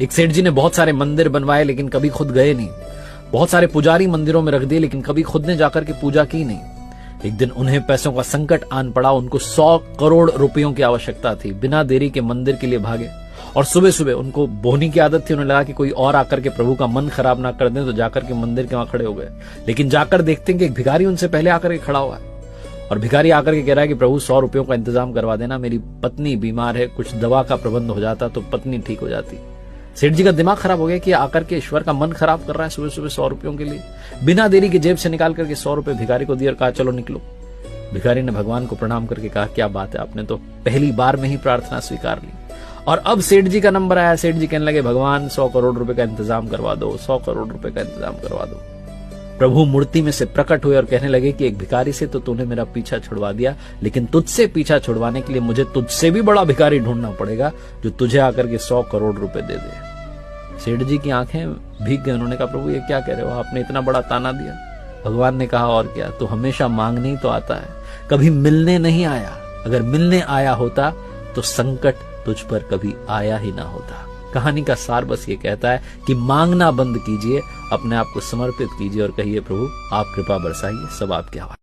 एक सेठ जी ने बहुत सारे मंदिर बनवाए लेकिन कभी खुद गए नहीं। बहुत सारे पुजारी मंदिरों में रख दिए लेकिन कभी खुद ने जाकर के पूजा की नहीं। एक दिन उन्हें पैसों का संकट आन पड़ा। उनको 100 करोड़ रुपयों की आवश्यकता थी। बिना देरी के मंदिर के लिए भागे और सुबह सुबह उनको बोहनी की आदत थी। उन्हें लगा कि कोई और आकर के प्रभु का मन खराब ना कर दें, तो जाकर के मंदिर के वहां खड़े हो गए। लेकिन जाकर देखते हैं कि एक भिखारी उनसे पहले आकर के खड़ा हुआ है और भिखारी आकर के कह रहा है कि प्रभु 100 रुपयों का इंतजाम करवा देना, मेरी पत्नी बीमार है, कुछ दवा का प्रबंध हो जाता तो पत्नी ठीक हो जाती। सेठ जी का दिमाग खराब हो गया कि आकर के ईश्वर का मन खराब कर रहा है सुबह सुबह 100 रुपयों के लिए। बिना देरी के जेब से निकाल करके 100 रुपए भिखारी को दिए और कहा चलो निकलो। भिखारी ने भगवान को प्रणाम करके कहा क्या बात है, आपने तो पहली बार में ही प्रार्थना स्वीकार ली। और अब सेठ जी का नंबर आया। सेठ जी कहने लगे भगवान 100 करोड़ रुपए का इंतजाम करवा दो, 100 करोड़ रुपए का इंतजाम करवा दो। प्रभु मूर्ति में से प्रकट हुए और कहने लगे कि एक भिखारी से तो तूने मेरा पीछा छुड़वा दिया, लेकिन तुझसे पीछा छुड़वाने के लिए मुझे तुझसे भी बड़ा भिखारी ढूंढना पड़ेगा जो तुझे आकर के 100 करोड़ रुपए दे दे। सेठ जी की आंखें भीग गई। उन्होंने कहा प्रभु ये क्या कह रहे हो, आपने इतना बड़ा ताना दिया। भगवान ने कहा और क्या, तू हमेशा मांगने ही तो आता है, कभी मिलने नहीं आया। अगर मिलने आया होता तो संकट तुझ पर कभी आया ही ना होता। कहानी का सार बस ये कहता है कि मांगना बंद कीजिए, अपने आप को समर्पित कीजिए और कहिए प्रभु आप कृपा बरसाइए, सब आपके हवाले।